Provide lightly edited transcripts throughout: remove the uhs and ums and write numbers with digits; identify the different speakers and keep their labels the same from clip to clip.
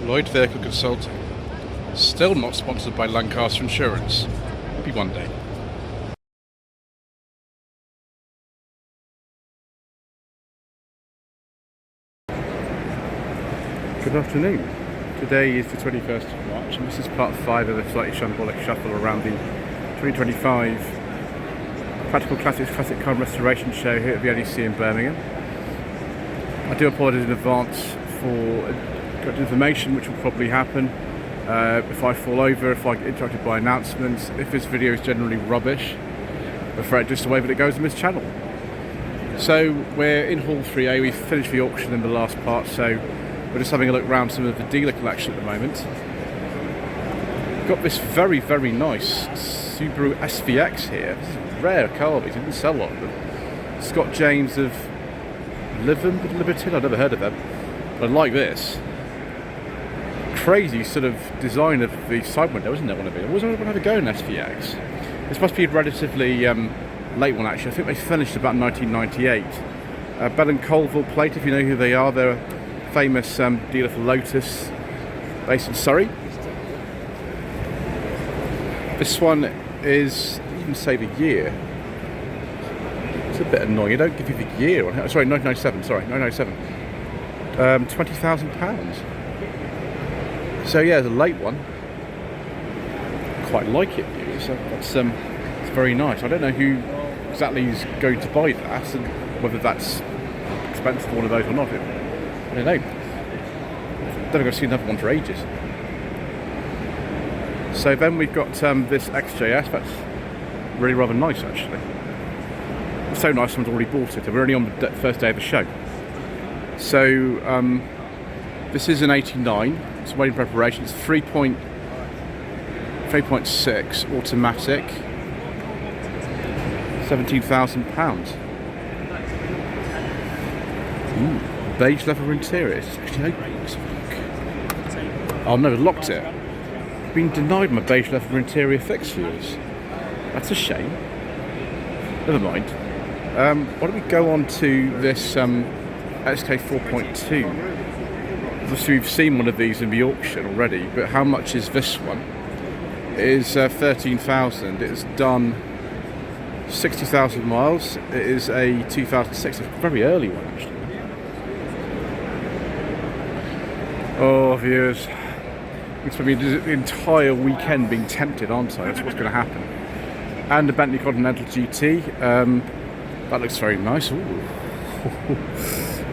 Speaker 1: Lloyd Vehicle Consulting. Still not sponsored by Lancaster Insurance. Maybe one day. Good afternoon. Today is the 21st of March and this is part 5 of the slightly shambolic shuffle around the 2025 Practical Classics Classic Car Restoration Show here at the NEC in Birmingham. I do apologise in advance for information which will probably happen if I fall over, if I get interrupted by announcements, if this video is generally rubbish, I'm afraid just the way that it goes on this channel. So we're in Hall 3A, we've finished the auction in the last part, so we're just having a look around some of the dealer collection at the moment. Got this very, very nice Subaru SVX here. This is a rare car, but he didn't sell a lot of them. Scott James of Liberty, I've never heard of them. But I like this. Crazy sort of design of the side window, isn't there, one of it? I always wanted to have a go in SVX. This must be a relatively late one, actually. I think they finished about 1998. Bell and Colville plate, if you know who they are. They're a famous dealer for Lotus, based in Surrey. This one is, even say the year. It's a bit annoying. You don't give you the year on it. Sorry, 1997. Sorry, 1997. £20,000. So yeah, it's a late one. Quite like it. So that's it's very nice. I don't know who exactly is going to buy that and whether that's expensive for one of those or not. I don't know. I don't think I've seen another one for ages. So then we've got this XJS. That's really rather nice, actually. It's so nice someone's already bought it. We're only on the first day of the show. So this is an 89. It's waiting preparation. It's 3.6 automatic. £17,000. Ooh, beige leather interior. It's actually open. Let's have a look. Oh no, I've locked it. I've been denied my beige leather interior fix fuels. That's a shame. Never mind. Why don't we go on to this XK 4.2? Obviously we've seen one of these in the auction already, but how much is this one? It is 13,000. It's done 60,000 miles. It is a 2006, a very early one actually. Oh viewers, it's going to be the entire weekend being tempted, aren't I? That's what's going to happen. And the Bentley Continental GT. That looks very nice. Ooh.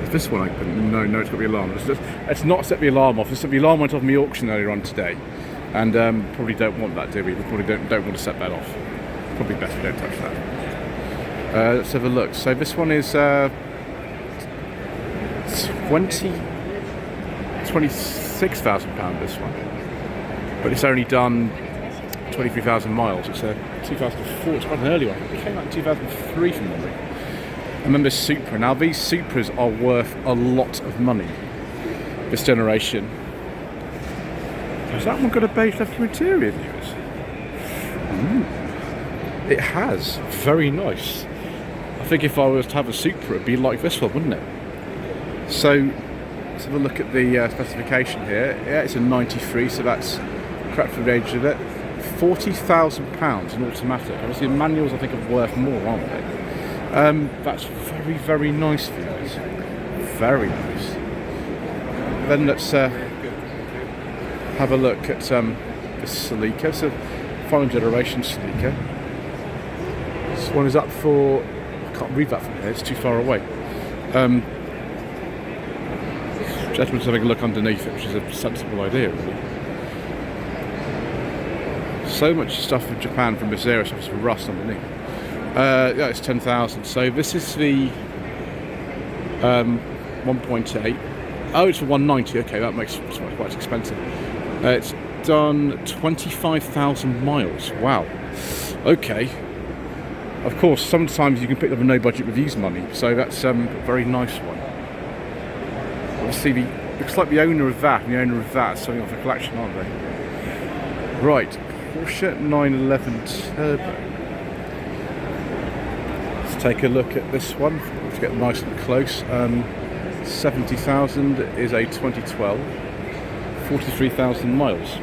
Speaker 1: Is this one open? No, it's got the alarm. Let's not set the alarm off. The alarm went off in the auction earlier on today, and probably don't want that, do we? We probably don't want to set that off. Probably best we don't touch that. Let's have a look. So this one is £26,000. This one, but it's only done 23,000 miles. It's a 2004. It's quite an early one. It came out in 2003 from memory. I remember Supra. Now these Supras are worth a lot of money this generation. Has that one got a beige leather interior, viewers? It has. Very nice. I think if I was to have a Supra, it'd be like this one, wouldn't it? So let's have a look at the specification here. Yeah, it's a 93, so that's crap for the age of it. £40,000 in automatic. Obviously the manuals I think are worth more, aren't they? That's very, very nice for guys. Very nice. Then let's have a look at this Celica. It's a final generation Celica. This one is up for, I can't read that from here, it's too far away. Gentleman's having a look underneath it, which is a sensible idea really. So much stuff from Japan from this area, so it's rust underneath. Yeah, it's 10,000. So this is the 1.8. Oh, it's for 190. Okay, that makes it quite expensive. It's done 25,000 miles. Wow. Okay. Of course, sometimes you can pick up a no-budget reviews money, so that's a very nice one. Obviously, looks like the owner of that and the owner of that are selling off a collection, aren't they? Right, Porsche 911 Turbo. Take a look at this one. Let's get nice and close. 70,000 is a 2012. 43,000 miles.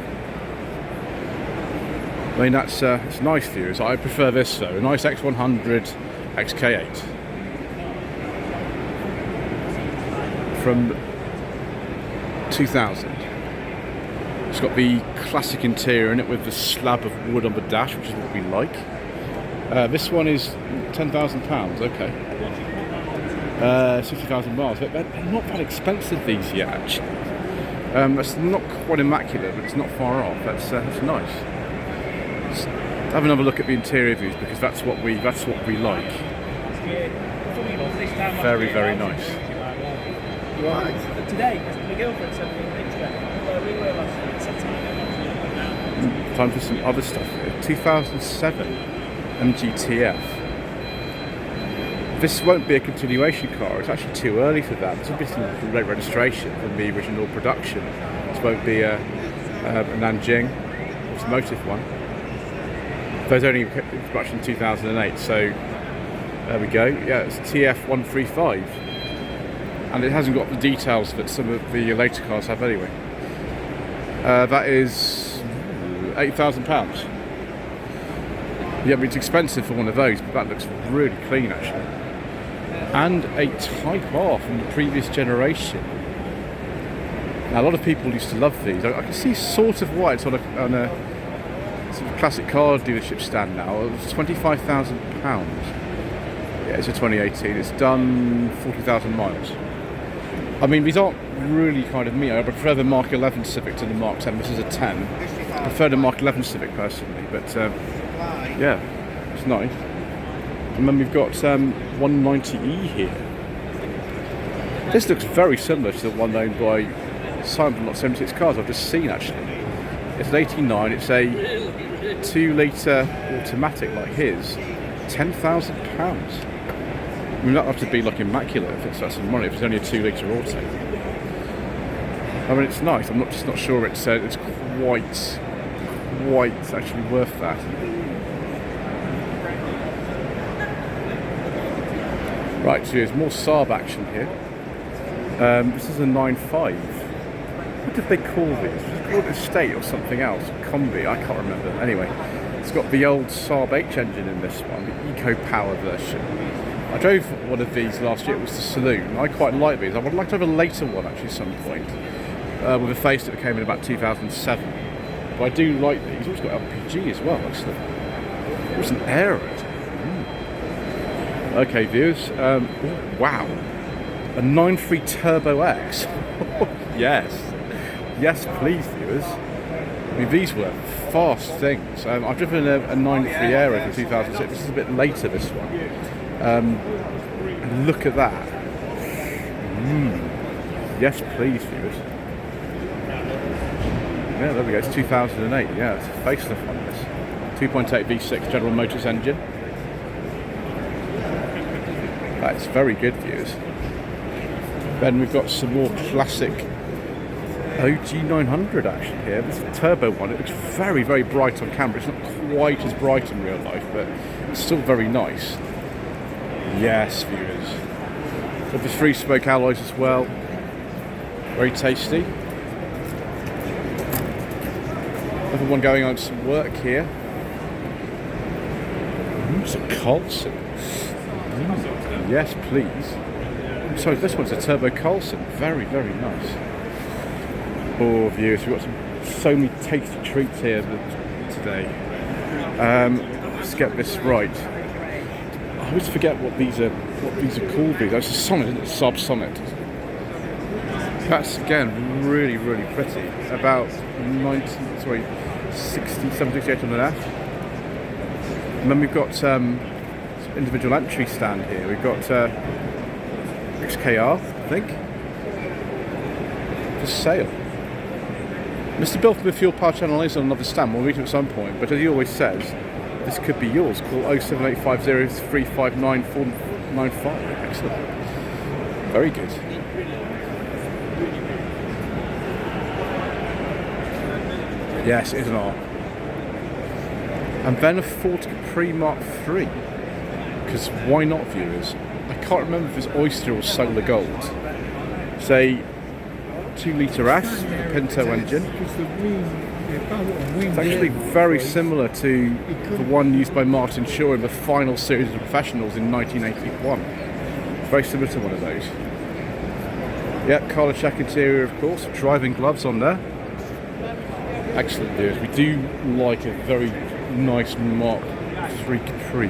Speaker 1: I mean, that's it's nice viewers. I prefer this though, a nice X100 XK8 from 2000. It's got the classic interior in it with the slab of wood on the dash, which is what we like. This one is £10,000, okay. 60,000 miles. They're not that expensive, these yet, actually. It's not quite immaculate, but it's not far off. That's nice. Let's have another look at the interior views, because that's what we like. Very, very nice.
Speaker 2: Right. Today, my girlfriend sent me a picture.
Speaker 1: Time for some other stuff here. 2007 MGTF. This won't be a continuation car. It's actually too early for that. It's obviously late registration from the original production. This won't be a Nanjing automotive one. There's only production in 2008, so there we go. Yeah, it's TF135. And it hasn't got the details that some of the later cars have anyway. That is £8,000. Yeah, I mean, it's expensive for one of those, but that looks really clean actually. And a Type R from the previous generation. Now, a lot of people used to love these. I can see sort of why it's on a sort of classic car dealership stand now. It's £25,000. Yeah, it's a 2018. It's done 40,000 miles. I mean, these aren't really kind of me. I prefer the Mark 11 Civic to the Mark 10. This is a 10. I prefer the Mark 11 Civic personally, but yeah, it's nice. And then we've got 190E here. This looks very similar to the one owned by Saab and Ford 76 cars I've just seen actually. It's an 89. It's a 2-litre automatic like his. £10,000. I mean, that'll have to be like immaculate if it's some money, if it's only a 2-litre auto. I mean, it's nice. I'm just not sure it's quite actually worth that. Right, so there's more Saab action here. This is a 9.5. What did they call these? Was it called Estate or something else? Combi, I can't remember. Anyway, it's got the old Saab H engine in this one, the Eco Power version. I drove one of these last year. It was the Saloon. I quite like these. I would like to have a later one actually at some point, with a face that came in about 2007. But I do like these. It's got LPG as well. Actually, it was an Aero. Okay, viewers. Wow, a 9.3 Turbo X. yes, please, viewers. I mean, these were fast things. I've driven a 9.3 Aero from 2006. This is a bit later. This one. And look at that. Yes, please, viewers. Yeah, there we go. It's 2008. Yeah, it's a facelift on this. 2.8 V6 General Motors engine. That's very good, viewers. Then we've got some more classic OG 900 actually here. This is a turbo one. It looks very, very bright on camera. It's not quite as bright in real life, but it's still very nice. Yes, viewers. Got the 3-spoke alloys as well. Very tasty. Another one going on some work here. It's a Carlson. Yes, please. Sorry, this one's a Turbo Carlson. Very, very nice. Oh, viewers, we've got so many tasty treats here today. Let's get this right. I always forget what these are called. That's a Sonnet, isn't it? Saab Sonnet. That's again really, really pretty. About 60, 78 on an F. And then we've got some individual entry stand here. We've got XKR, I think, for sale. Mr. Bill from the Fuel Power Channel is on another stand. We'll meet him at some point. But as he always says, this could be yours. Call 07850 359 495. Excellent. Very good. Yes, it is an R. And then a Ford Capri Mark III. Because why not, viewers? I can't remember if it's Oyster or Solar Gold. Say 2-litre S, with a Pinto engine. It's actually very similar to the one used by Martin Shaw in the final series of professionals in 1981. Very similar to one of those. Yep, collar check interior, of course. Driving gloves on there. Excellent views. We do like a very nice Mark III Capri.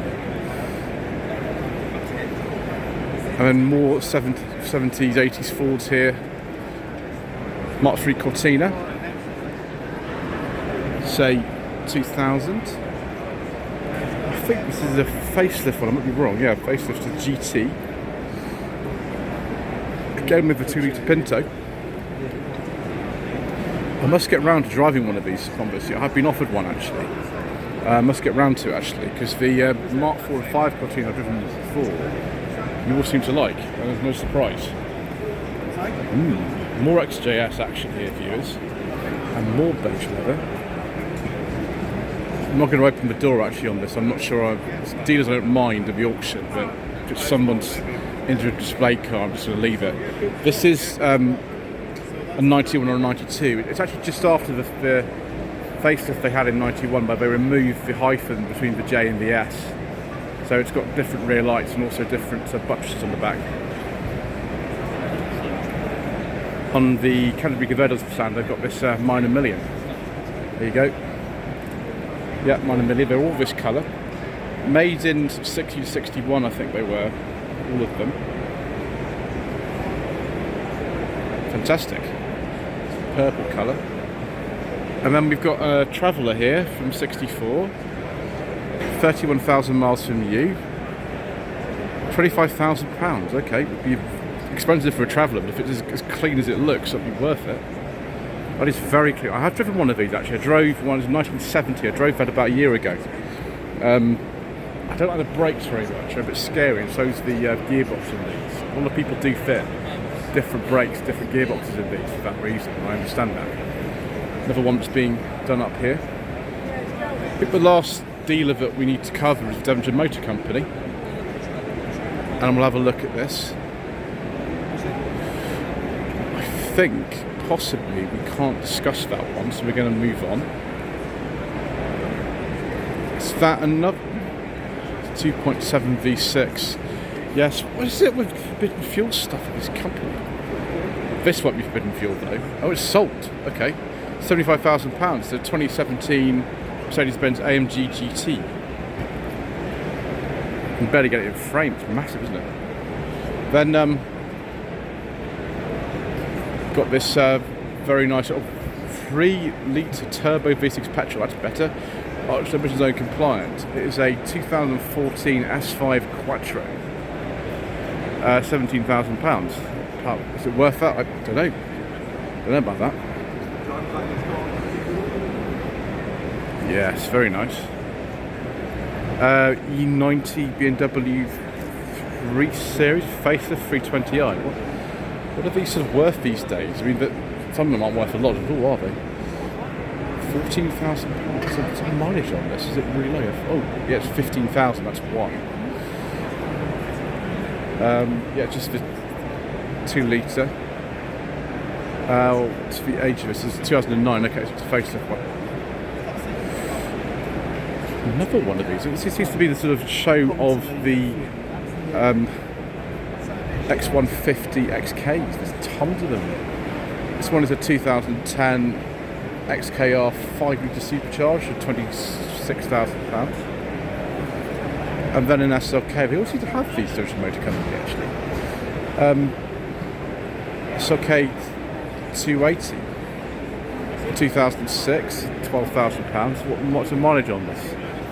Speaker 1: And then more 70s, 80s Fords here. Mark III Cortina. Say 2000. I think this is a facelift one, I might be wrong. Yeah, facelift to GT. Again with the 2-litre Pinto. I must get round to driving one of these Converse. I have been offered one actually. I must get round to actually, because the Mark 4 and 5 Cortina I've driven before, you all seem to like, and there's no surprise. More XJS action here, viewers, and more beige leather. I'm not going to open the door actually on this. I'm not sure. Dealers don't mind at the auction, but if someone's into a display car, I'm just going to leave it. This is a 91 or a 92. It's actually just after the facelift they had in 91, where they removed the hyphen between the J and the S. So it's got different rear lights and also different buttresses on the back. On the Canterbury Converters stand, they've got this minor million. There you go. Yeah, minor million. They're all this colour. Made in 60 to 61, I think they were. All of them. Fantastic. Purple colour. And then we've got a Traveller here from 64. 31,000 miles from you. £25,000. Okay, it would be expensive for a Traveller, but if it's as clean as it looks, it'll be worth it. That is very clean. I have driven one of these actually. I drove one in 1970. I drove that about a year ago. I don't like the brakes very much. They're a bit scary, and so's the gearbox in these. A lot of people do fit different brakes, different gearboxes in these for that reason. I understand that. Another one that's being done up here. I think the last dealer that we need to cover is Devonshire Motor Company, and we'll have a look at this. I think possibly we can't discuss that one, so we're going to move on. Is that another 2.7 V6? Yes. What is it with forbidden fuel stuff in this company? This won't be forbidden fuel though. Oh, it's salt. Okay. £75,000. The 2017 Mercedes-Benz AMG GT. You can barely get it in frame. It's massive, isn't it? Then got this very nice 3-litre turbo V6 petrol. That's better. Arch emission zone compliant. It is a 2014 S5 Quattro. £17,000. Is it worth that? I don't know. Don't know about that. Yes, very nice. E90 BMW 3 Series facelift 320i. What are these sort of worth these days? I mean, some of them aren't worth a lot at all, are they? £14,000. What's the mileage on this? Is it really low? Oh, yeah, it's 15,000. That's one. Yeah, just the 2-litre. What's the age of this? It's 2009. Okay, so it's a facelift one. Another one of these. This seems to be the sort of show of the X150 XKs. There's tons of them. This one is a 2010 XKR 5-litre supercharged at £26,000. And then an SLK. They all seem to have these Devonshire Motor Company actually. SLK 280. 2006, £12,000. What's the mileage on this?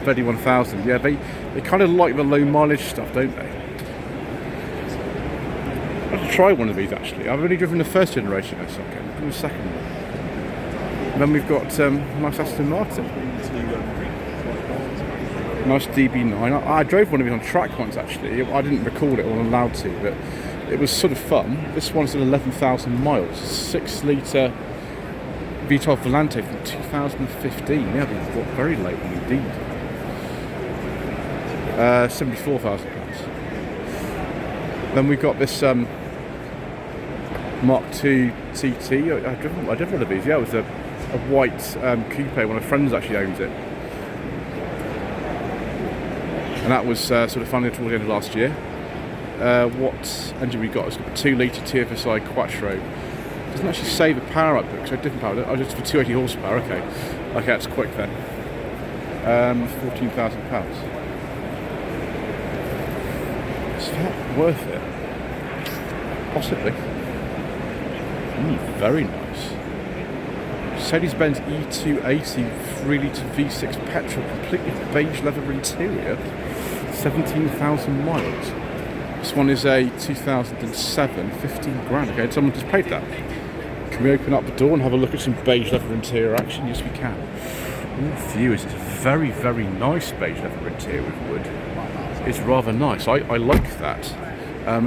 Speaker 1: 31,000. Yeah, they kind of like the low mileage stuff, don't they? I'd like to try one of these actually. I've only driven the first generation SLK. I'll do the second one. And then we've got nice Aston Martin. Nice DB9. I drove one of these on track once actually. I didn't record it or I'm allowed to, but it was sort of fun. This one's at 11,000 miles. 6-litre V12 Volante from 2015. Yeah, they've got very late one indeed. £74,000. Then we've got this Mark II TT. I did one of these. Yeah, it was a white coupe. One of my friends actually owns it, and that was sort of funded towards the end of last year. What engine we got? It's got a 2-litre TFSI Quattro. Doesn't actually say the power output, because I different power. Oh, just for 280 horsepower. Okay, that's quick then. £14,000. Is that worth it? Possibly. Very nice. Mercedes-Benz E280 3-litre V6 petrol, completely beige leather interior, 17,000 miles. This one is a 2007, 15 grand. Okay, someone just paid that. Can we open up the door and have a look at some beige leather interior action? Yes, we can. All viewers, it's a very, very nice beige leather interior with wood. It's rather nice. I like that.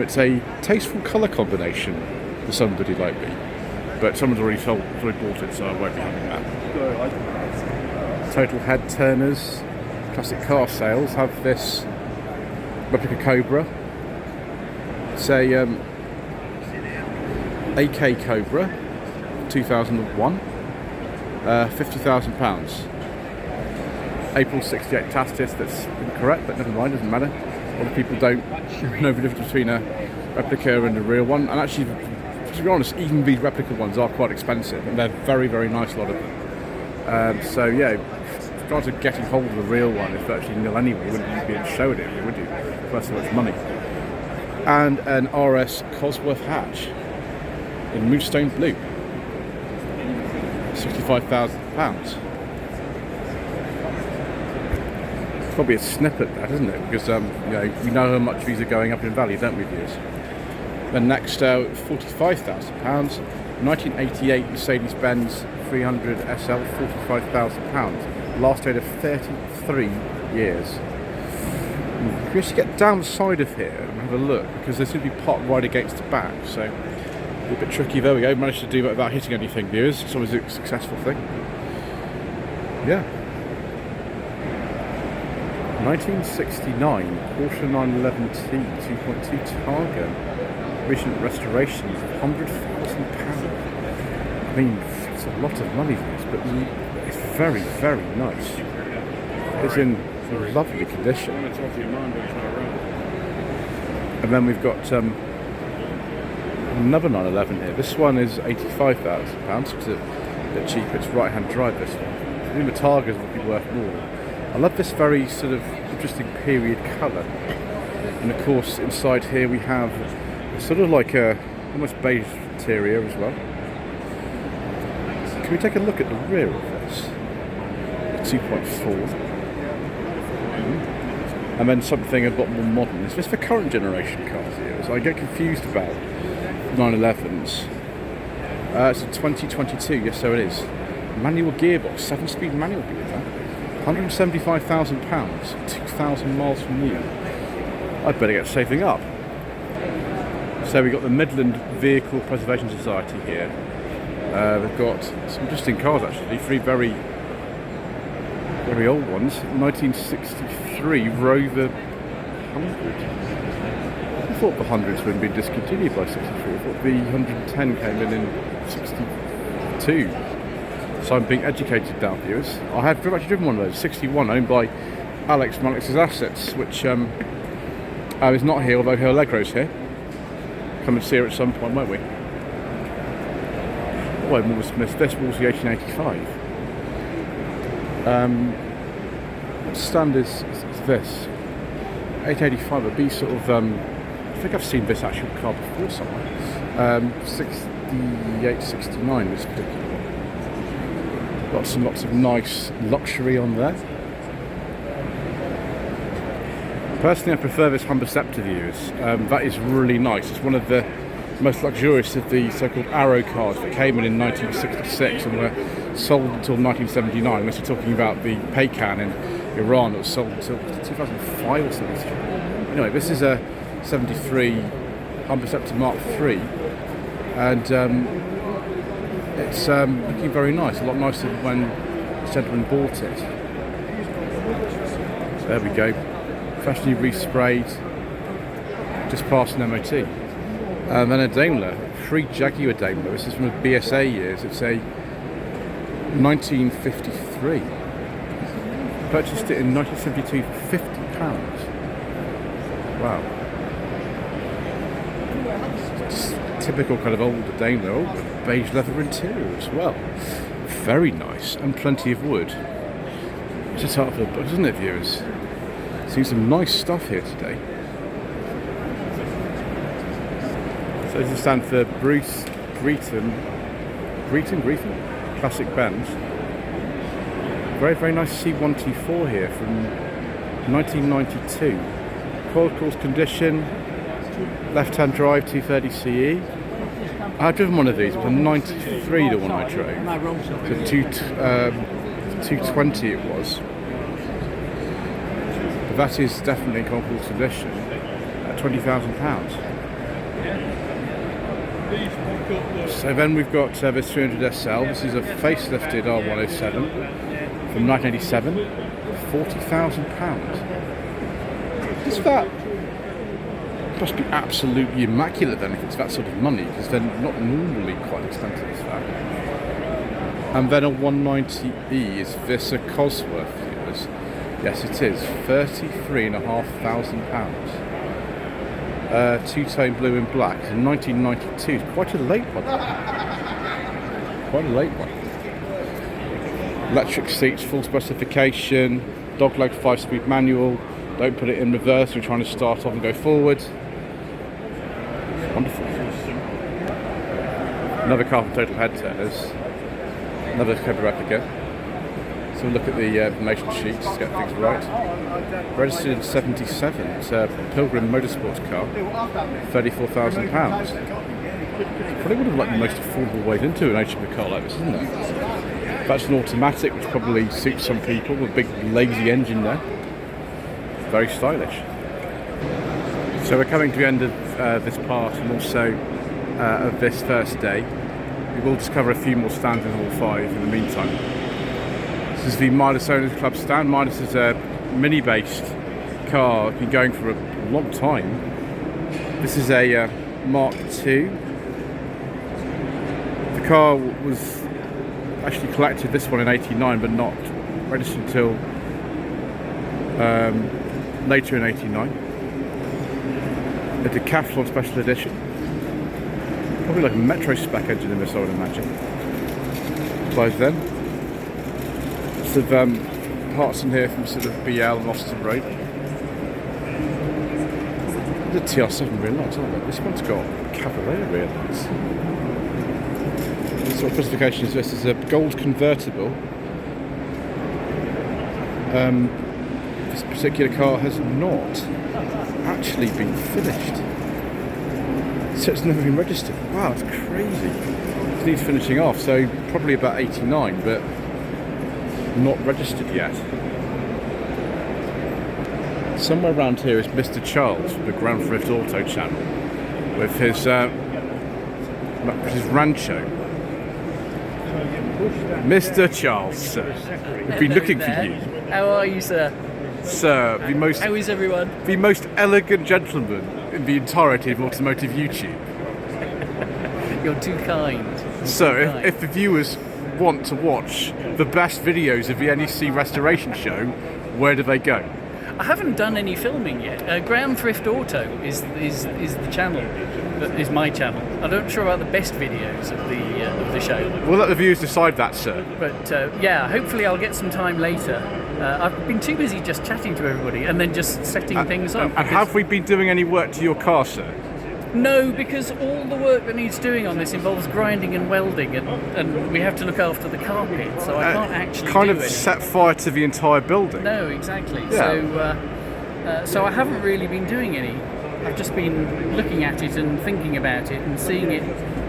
Speaker 1: It's a tasteful colour combination for somebody like me. But someone's already bought it, so I won't be having that. Total head turners, classic car sales have this Replica Cobra. It's a AK Cobra, 2001, £50,000. April 68 task test, that's incorrect, but never mind, doesn't matter. A lot of people don't know the difference between a replica and a real one, and actually, to be honest, even these replica ones are quite expensive, and they're very, very nice, a lot of them. So yeah, with regards to getting hold of a real one, it's virtually nil anyway. You wouldn't be showing it, would you? For so much money. And an RS Cosworth hatch in Moonstone Blue, £65,000. It's probably a snippet, that, isn't it? Because we know how much these are going up in value, don't we, viewers? Then next, £45,000. 1988 Mercedes-Benz 300 SL, £45,000. Last rate of 33 years. If you just get down the side of here and have a look, because there's going to be pot right against the back, so a bit tricky. There we go, managed to do that without hitting anything, viewers. It's always a successful thing. Yeah. 1969 Porsche 911T 2.2 Targa. Recent restorations of £100,000. I mean, it's a lot of money for this, but it's very, very nice. It's in lovely condition. And then we've got another 911 here. This one is £85,000, so it's a bit cheaper. It's right-hand drive, this one. I think the Targas would be worth more. I love this very sort of interesting period colour. And of course, inside here we have sort of like a almost beige interior as well. Can we take a look at the rear of this? 2.4. And then something a lot more modern. Is this for current generation cars here? So I get confused about 911s. It's a 2022, yes, so it is. Manual gearbox, 7-speed manual gearbox. £175,000, 2,000 miles from new. I'd better get saving up. So we've got the Midland Vehicle Preservation Society here. They've got some interesting cars actually, 3 very, very old ones. 1963 Rover 100. I thought the 100s would be discontinued by 63. I thought the 110 came in 62. So I'm being educated now, viewers. I have actually driven one of those, 61, owned by Alex from Alex's Assets, which is not here, although her Allegro's here. Come and see her at some point, won't we? Oh, I almost missed this. Was the 1885. Stand is this 885 would be sort of. I think I've seen this actual car before somewhere. 68, 69 this particular one. Lots and lots of nice luxury on there. Personally, I prefer this Humber Scepter, viewers. That is really nice. It's one of the most luxurious of the so-called Arrow cars that came in 1966 and were sold until 1979. Unless you're talking about the Paykan in Iran that was sold until 2005 or something. Anyway, this is a 73 Humber Scepter Mark III, and it's looking very nice. A lot nicer than when the gentleman bought it. There we go. Freshly resprayed, just past an MOT. And then a Daimler, pre-Jaguar Daimler. This is from the BSA years. It's a 1953. Purchased it in 1972 for £50. Wow. Just typical kind of older Daimler. Oh, beige leather interior as well. Very nice, and plenty of wood. Just half of the book, isn't it, viewers? Seen some nice stuff here today. So this is stand for Bruce Breton Classic Benz. Very, very nice C124 here from 1992. Coil course condition, left-hand drive 230 CE. I've driven one of these. It was a 93, the one I drove. So 220 it was. But that is definitely in coil course condition at £20,000. So then we've got this 300 SL. This is a facelifted R107 from 1987, £40,000. Is that? Must be absolutely immaculate then if it's that sort of money, because they're not normally quite expensive as that. And then a 190E, is this a Cosworth? Yes, it is. £33,500. Two-tone blue and black. It's in 1992. It's quite a late one. Quite a late one. Electric seats, full specification. Dogleg 5-speed manual. Don't put it in reverse. We're trying to start off and go forward. Wonderful. Another car from Total Head Turners. Another Cobra Replica. So we'll look at the information sheets to get things right. Registered in 77. It's a Pilgrim Motorsports car. £34,000. Probably would have liked the most affordable way into an HMO car like this, isn't it? That's an automatic, which probably suits some people, with a big lazy engine there. Very stylish. So we're coming to the end of this part, and also of this first day. We will just cover a few more stands in Hall 5 in the meantime. This is the Midas Owners Club stand. Midas is a mini-based car, been going for a long time. This is a Mark II. The car was actually collected, this one in '89, but not registered until later in '89. A Decathlon special edition. Probably like a Metro spec engine in this, I would imagine. Applies then. Sort of parts in here from sort of BL and Austin Road. The TR7 rear lights, aren't they? This one's got Cavalier rear lights. What sort of specification is this? It's a gold convertible. This particular car has not actually been finished. So it's never been registered. Wow, it's crazy. It needs finishing off, so probably about 89, but not registered yet. Somewhere around here is Mr. Charles from the Grand Thrift Auto channel with his Rancho. Mr. Charles, sir. We've been looking for you.
Speaker 2: How are you, sir?
Speaker 1: Sir,
Speaker 2: How is everyone?
Speaker 1: The most elegant gentleman in the entirety of automotive YouTube.
Speaker 2: You're too kind.
Speaker 1: So, if the viewers want to watch the best videos of the NEC restoration show, where do they go?
Speaker 2: I haven't done any filming yet. Grand Thrift Auto is the channel, that is my channel. I'm not sure about the best videos of the show.
Speaker 1: We'll let the viewers decide that, sir.
Speaker 2: But yeah, hopefully I'll get some time later. I've been too busy just chatting to everybody and then just setting things up.
Speaker 1: And have we been doing any work to your car, sir?
Speaker 2: No, because all the work that needs doing on this involves grinding and welding, and we have to look after the carpet, so I can't actually
Speaker 1: kind
Speaker 2: do
Speaker 1: of
Speaker 2: anything.
Speaker 1: set fire to the entire building.
Speaker 2: No, exactly.
Speaker 1: Yeah.
Speaker 2: So I haven't really been doing any. I've just been looking at it and thinking about it and seeing it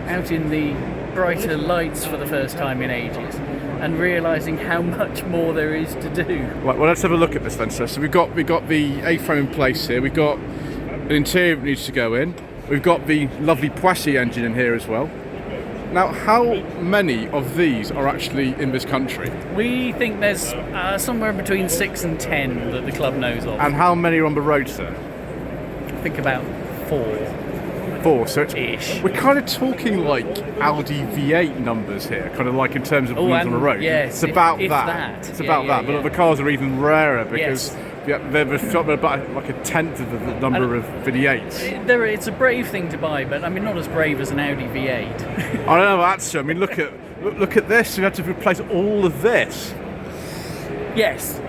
Speaker 2: out in the brighter lights for the first time in ages, and realising how much more there is to do.
Speaker 1: Right, well, let's have a look at this then, sir. So we've got the A-frame in place here. We've got an interior that needs to go in. We've got the lovely Porsche engine in here as well. Now, how many of these are actually in this country?
Speaker 2: We think there's somewhere between 6 and 10 that the club knows of.
Speaker 1: And how many are on the road, sir?
Speaker 2: I think about 4.
Speaker 1: 4. So it's,
Speaker 2: Ish.
Speaker 1: we're kind of talking like Audi V8 numbers here, kind of like in terms of wheels on the road.
Speaker 2: Yes,
Speaker 1: it's about
Speaker 2: if
Speaker 1: that.
Speaker 2: that.
Speaker 1: It's
Speaker 2: Yeah,
Speaker 1: about
Speaker 2: yeah,
Speaker 1: that. But
Speaker 2: yeah.
Speaker 1: the cars are even rarer because
Speaker 2: Yes.
Speaker 1: they're about like a tenth of the number of V8s.
Speaker 2: It's a brave thing to buy, but I mean, not as brave as an Audi V8.
Speaker 1: I don't know, that's. I mean, look at this. We had to replace all of this.
Speaker 2: Yes,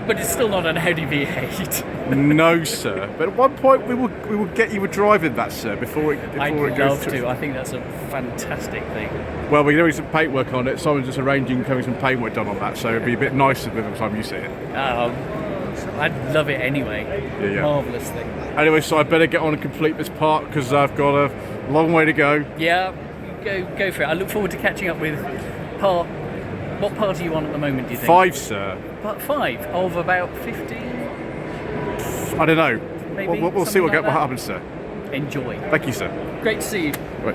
Speaker 2: but it's still not an Audi V8.
Speaker 1: No, sir. But at one point, we will get you a drive in that, sir, before it
Speaker 2: I'd
Speaker 1: goes
Speaker 2: love
Speaker 1: through.
Speaker 2: to. I think that's a fantastic thing.
Speaker 1: Well, we're doing some paintwork on it. Simon's just arranging having some paintwork done on that, so it'll be a bit nicer by the time you see it.
Speaker 2: I'd love it anyway.
Speaker 1: Yeah.
Speaker 2: Marvellous thing.
Speaker 1: Anyway, so I better get on and complete this part because I've got a long way to go.
Speaker 2: Yeah, go for it. I look forward to catching up with part. What part are you on at the moment, do you think?
Speaker 1: 5, sir.
Speaker 2: Part 5 of about 15?
Speaker 1: I don't know.
Speaker 2: Maybe,
Speaker 1: We'll see what
Speaker 2: something like that.
Speaker 1: happens, sir.
Speaker 2: Enjoy.
Speaker 1: Thank you, sir.
Speaker 2: Great to see you.
Speaker 1: Right.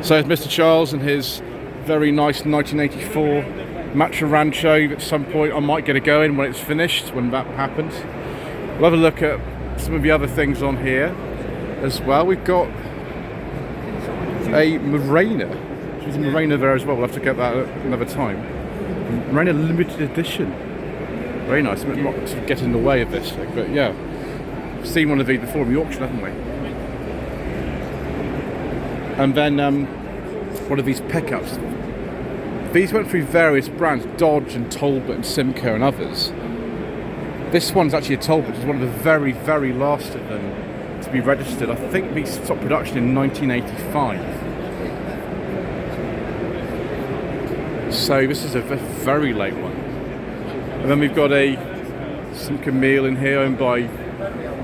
Speaker 1: So it's Mr. Charles and his very nice 1984 Matra Rancho. At some point I might get a go in when it's finished, when that happens. We'll have a look at some of the other things on here as well. We've got a Morena. There's a Morena there as well. We'll have to get that another time. Morena limited edition. Very nice. Not to get in the way of this thing, but yeah. We've seen one of these before in the auction, haven't we? And then one of these pickups. These went through various brands, Dodge and Talbot and Simco and others. This one's actually a Talbot. It's one of the very, very last of them to be registered. I think these stopped production in 1985. So this is a very late one. And then we've got a Simca meal in here owned by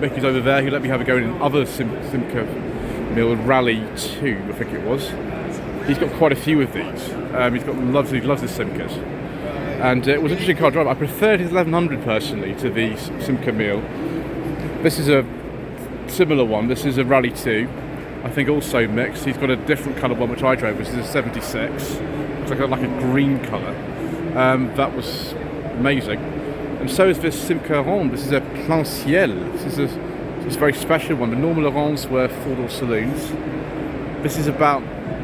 Speaker 1: Mickey's over there. He let me have a go in other Simca meal, Rally 2, I think it was. He's got quite a few of these. He's got loves his Simcas. And it was an interesting car drive. I preferred his 1100 personally to the Simca meal. This is a similar one. This is a Rally 2. I think also mixed. He's got a different colour one which I drove, which is a 76. It's like a green colour. That was amazing. And so is this Simca Orange. This is a Plein Ciel. This is a very special one. The normal Oranges were 4-door saloons. This is about,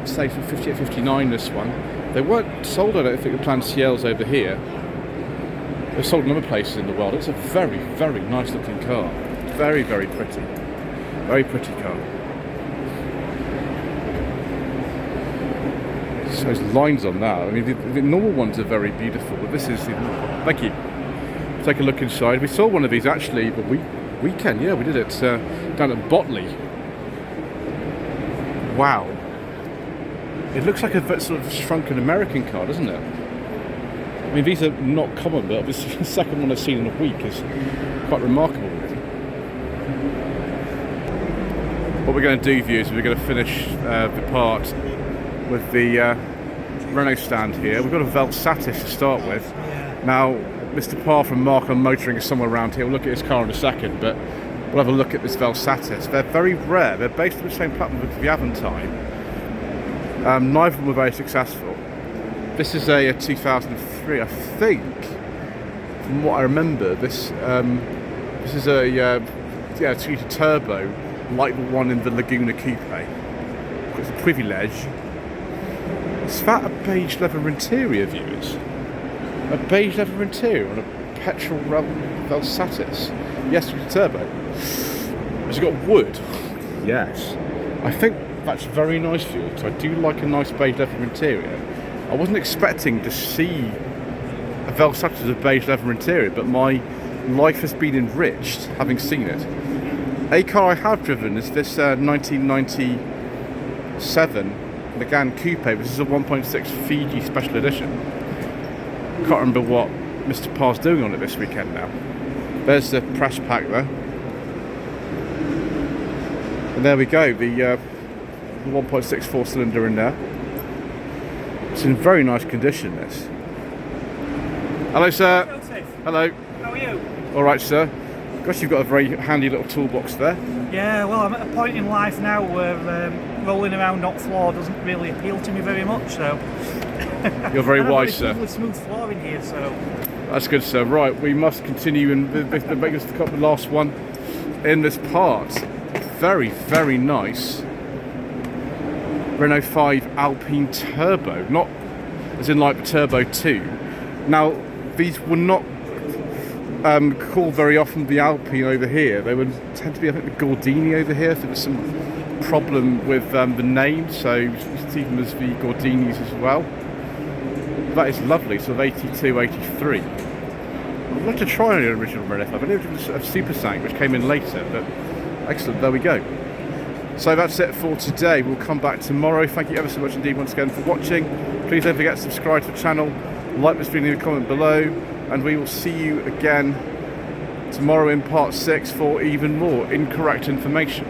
Speaker 1: say, from 58, 59, this one. They weren't sold, I don't think, the Plein Ciels over here. They're sold in other places in the world. It's a very, very nice looking car. Very, very pretty. Very pretty car. So there's lines on that. I mean, the normal ones are very beautiful, but this is the... Thank you. Take a look inside. We saw one of these actually, but weekend, yeah, we did it down at Botley. Wow. It looks like a sort of shrunken American car, doesn't it? I mean, these are not common, but this is the second one I've seen in a week. Is quite remarkable, really. What we're going to do, viewers, is we're going to finish the part with the Renault stand here. We've got a Velsatis to start with. Now, Mr. Parr from Mark on Motoring is somewhere around here. We'll look at his car in a second, but we'll have a look at this Velsatis. They're very rare. They're based on the same platform as the Aventine. Neither of them were very successful. This is a 2003, I think. From what I remember, this is a 2-litre turbo, like the one in the Laguna Coupe. It's a Privilege. Is that a beige leather interior, viewers? A beige leather interior on a petrol Velsatis. Yes, with a turbo. Has it got wood? Yes. I think that's very nice for you, because I do like a nice beige leather interior. I wasn't expecting to see a Velsatis with a beige leather interior, but my life has been enriched having seen it. A car I have driven is this 1997 Megane Coupe. This is a 1.6 Fiji Special Edition. Can't remember what Mr. Parr's doing on it this weekend now. There's the press pack there. And there we go, the 1.64 cylinder in there. It's in very nice condition, this. Hello, sir. Hello.
Speaker 3: How are you?
Speaker 1: All right, sir. Gosh, you've got a very handy little toolbox there.
Speaker 3: Yeah, well, I'm at a point in life now where rolling around not floor doesn't really appeal to me very much, so...
Speaker 1: You're very wise, sir.
Speaker 3: With smooth floor in here, so...
Speaker 1: That's good, sir. Right, we must continue and make this the last one in this part. very, very nice Renault 5 Alpine Turbo, not as in like the Turbo 2. Now, these were not called very often the Alpine over here. They would tend to be, I think, the Gordini over here. If there was some problem with the name, so you see them as the Gordinis as well. That is lovely, sort of 82, 83. I'd like to try an original Renault 5. I know it was a Super Sang, which came in later, but excellent, there we go. So that's it for today. We'll come back tomorrow. Thank you ever so much indeed once again for watching. Please don't forget to subscribe to the channel, like this video, comment below, and we will see you again tomorrow in part 6 for even more incorrect information.